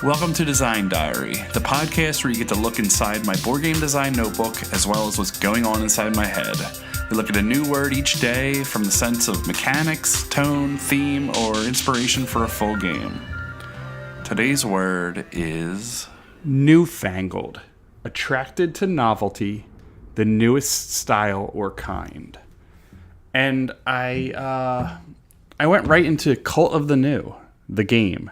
Welcome to Design Diary, the podcast where you get to look inside my board game design notebook as well as what's going on inside my head. We look at a new word each day from the sense of mechanics, tone, theme, or inspiration for a full game. Today's word is Newfangled, attracted to novelty, the newest style or kind. And I went right into Cult of the New, the game.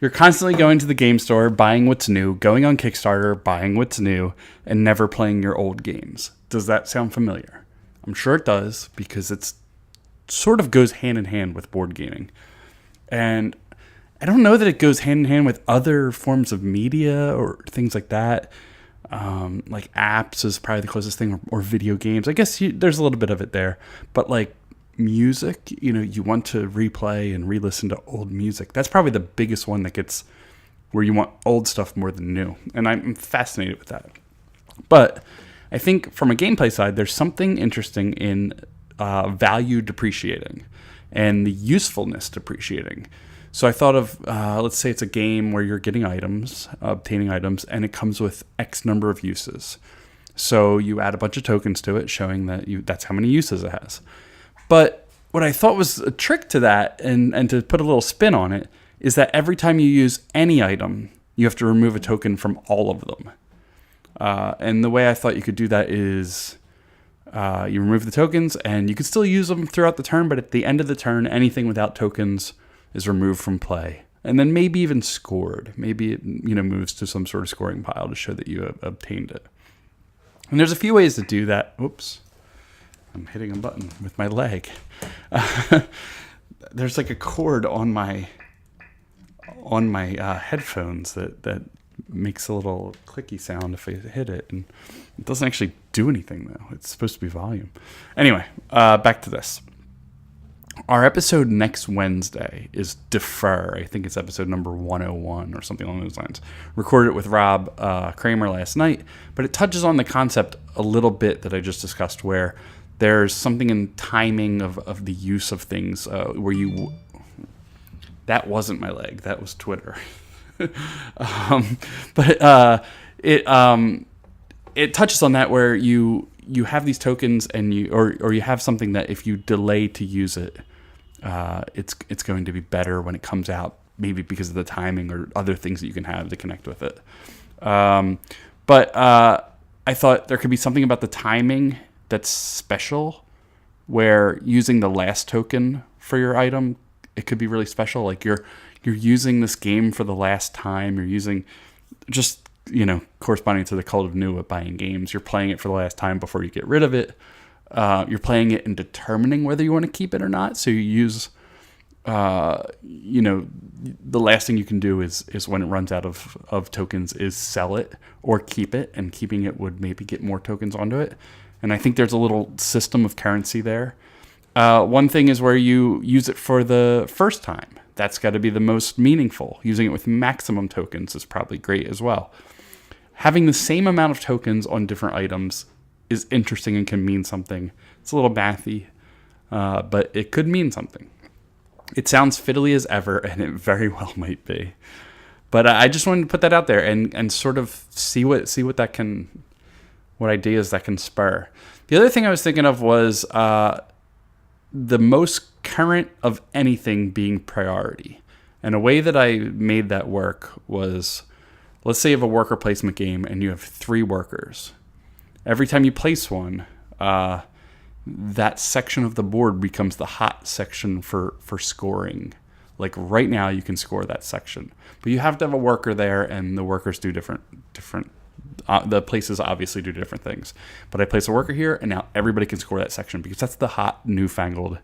You're constantly going to the game store, buying what's new, going on Kickstarter, buying what's new, and never playing your old games. Does that sound familiar? I'm sure it does, because it's sort of goes hand in hand with board gaming. And I don't know that it goes hand in hand with other forms of media or things like that. Like apps is probably the closest thing, or video games. I guess there's a little bit of it there, but like music, you want to replay and re-listen to old music. That's probably the biggest one that gets where you want old stuff more than new. And I'm fascinated with that. But I think from a gameplay side, there's something interesting in value depreciating and the usefulness depreciating. So I thought of, let's say it's a game where you're getting items, obtaining items, and it comes with X number of uses. So you add a bunch of tokens to it, showing that that's how many uses it has. But what I thought was a trick to that, and to put a little spin on it, is that every time you use any item, you have to remove a token from all of them. And the way I thought you could do that is you remove the tokens, and you could still use them throughout the turn, but at the end of the turn, anything without tokens is removed from play. And then maybe even scored. Maybe it moves to some sort of scoring pile to show that you obtained it. And there's a few ways to do that. Oops. I'm hitting a button with my leg. There's like a cord on my headphones that makes a little clicky sound if I hit it, and it doesn't actually do anything though. It's supposed to be volume. Anyway, back to this. Our episode next Wednesday is Defer. I think it's episode number 101 or something along those lines. Recorded it with Rob Kramer last night, but it touches on the concept a little bit that I just discussed, where there's something in timing of the use of things where you... That wasn't my leg. That was Twitter. But it touches on that, where you have these tokens and you have something that if you delay to use it, it's going to be better when it comes out, maybe because of the timing or other things that you can have to connect with it. But I thought there could be something about the timing that's special, where using the last token for your item, it could be really special. Like you're using this game for the last time. You're using just, corresponding to the cult of new at buying games. You're playing it for the last time before you get rid of it. You're playing it and determining whether you want to keep it or not. So you use, the last thing you can do is when it runs out of tokens is sell it or keep it, and keeping it would maybe get more tokens onto it. And I think there's a little system of currency there. One thing is where you use it for the first time. That's got to be the most meaningful. Using it with maximum tokens is probably great as well. Having the same amount of tokens on different items is interesting and can mean something. It's a little mathy, but it could mean something. It sounds fiddly as ever, and it very well might be. But I just wanted to put that out there and sort of see what ideas that can spur. The other thing I was thinking of was the most current of anything being priority. And a way that I made that work was, let's say you have a worker placement game and you have 3 workers. Every time you place one, that section of the board becomes the hot section for scoring. Like right now you can score that section, but you have to have a worker there, and the workers do different the places obviously do different things. But I place a worker here, and now everybody can score that section because that's the hot Newfangled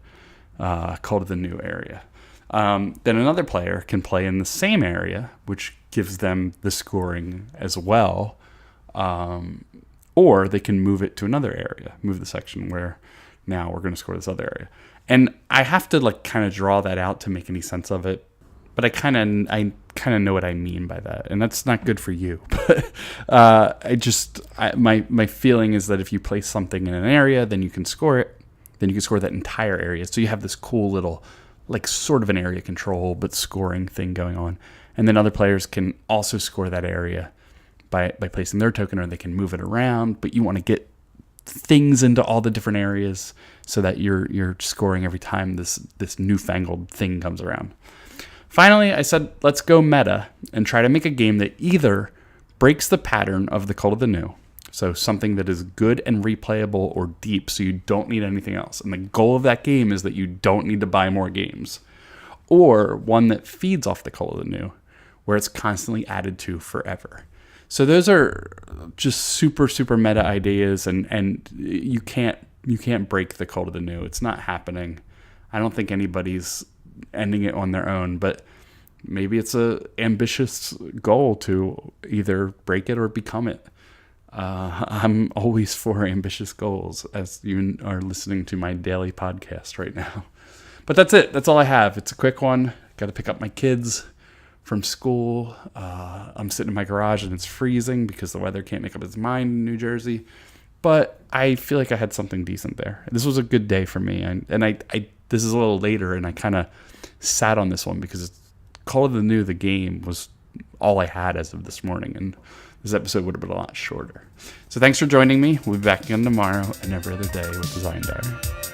Cult of the New area. Then another player can play in the same area, which gives them the scoring as well. Or they can move it to another area, move the section where now we're going to score this other area. And I have to kind of draw that out to make any sense of it. But I kind of know what I mean by that, and that's not good for you. But my feeling is that if you place something in an area, then you can score it. Then you can score that entire area. So you have this cool little like sort of an area control but scoring thing going on. And then other players can also score that area by placing their token, or they can move it around. But you want to get things into all the different areas so that you're scoring every time this newfangled thing comes around. Finally, I said, let's go meta and try to make a game that either breaks the pattern of the Cult of the New, so something that is good and replayable or deep, so you don't need anything else. And the goal of that game is that you don't need to buy more games. Or one that feeds off the Cult of the New, where it's constantly added to forever. So those are just super, super meta ideas, and you can't break the Cult of the New. It's not happening. I don't think anybody's ending it on their own, but maybe it's a ambitious goal to either break it or become it. I'm always for ambitious goals, as you are listening to my daily podcast right now. But that's it. That's all I have. It's a quick one. Got to pick up my kids from school. I'm sitting in my garage and it's freezing because the weather can't make up its mind in New Jersey. But I feel like I had something decent there. This was a good day for me. And I this is a little later, and I kind of sat on this one because Call of the New, the game, was all I had as of this morning. And this episode would have been a lot shorter. So thanks for joining me. We'll be back again tomorrow and every other day with Design Diary.